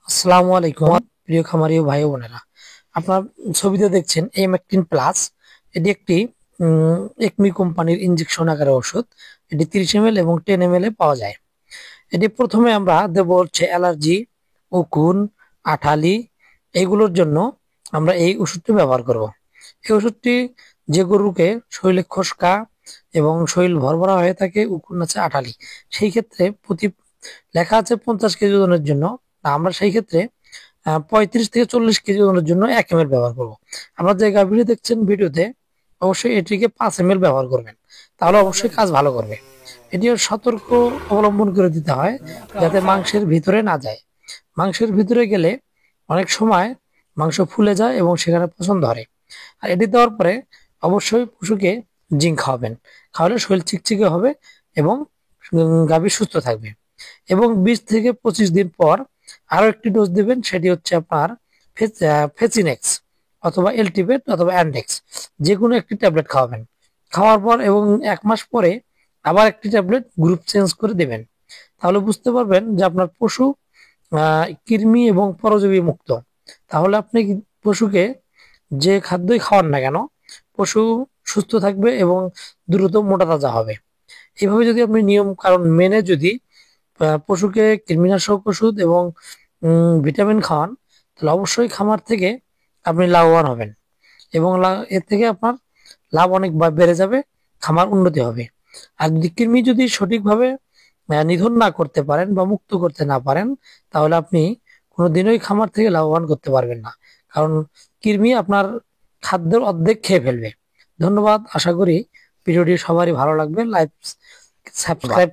আসসালামু আলাইকুম প্রিয় খামারি ও ভাই ও বোনেরা। আপনার ছবিতে দেখছেন এম18 প্লাস। এটি একটি একমি কোম্পানির ইনজেকশন আকারের ওষুধ। এটি 30 ml এবং 10 ml এ পাওয়া যায়। এটি প্রথমে আমরা দেব হচ্ছে অ্যালার্জি, উকুন, আঠালি এইগুলোর জন্য আমরা এই ওষুধটি ব্যবহার করব। এই ওষুধটি যে গরুকে শরীরে খোসকা এবং শরীর ভরভরা হয়ে থাকে, উকুন আছে, আঠালি, সেই ক্ষেত্রে প্রতি লেখা আছে 50 কেজি ওজনের জন্য। আমরা সেই ক্ষেত্রে 35 থেকে 40 কেজি ওজনের জন্য 1 ml ব্যবহার করব। আপনারা যে গাভীটি দেখছেন ভিডিওতে, অবশ্যই এটিকে 5 ml ব্যবহার করবেন, তাহলে অবশ্যই কাজ ভালো করবে। এটিও সতর্ক অবলম্বন করে দিতে হয় যাতে মাংসের ভিতরে না যায়। মাংসের ভিতরে গেলে অনেক সময় মাংস ফুলে যায় এবং সেখানে পচন ধরে। আর এটি দেওয়ার পরে অবশ্যই পশুকে জিঙ্ক খাওয়াবেন, খাওয়ালে শরীর চিকচিকে হবে এবং গাভী সুস্থ থাকবে। এবং 20 থেকে 25 দিন পর আরো একটি ডোজ দিবেন, সেটি হচ্ছে আপনার ফেসিনেক্স অথবা এলটিভেট অথবা অ্যান্ডেক্স, যে কোনো একটি ট্যাবলেট খাওয়াবেন। খাওয়ার পর এবং 1 মাস পরে আবার একটি ট্যাবলেট গ্রুপ চেঞ্জ করে দেবেন। তাহলে বুঝতে পারবেন যে আপনার পশু কৃমি এবং পরজীবী মুক্ত। তাহলে আপনি পশুকে যে খাদ্যই খাওয়ান না কেন, পশু সুস্থ থাকবে এবং দ্রুত মোটা তাজা হবে। এভাবে যদি আপনি নিয়ম কারণ মেনে যদি পশুকে কৃমিনাশক ওষুধ এবং ভিটামিন খাওয়ান, তাহলে অবশ্যই খামার থেকে আপনি লাভবান হবেন এবং এর থেকে আপনার লাভ অনেক বেড়ে যাবে, খামার উন্নতি হবে। আর যদি কৃমি যদি সঠিকভাবে নিধন না করতে পারেন বা মুক্ত করতে না পারেন, তাহলে আপনি কোনোদিনই খামার থেকে লাভবান করতে পারবেন না, কারণ কৃমি আপনার খাদ্যের অর্ধেক খেয়ে ফেলবে। ধন্যবাদ। আশা করি ভিডিওটি সবারই ভালো লাগবে। Like subscribe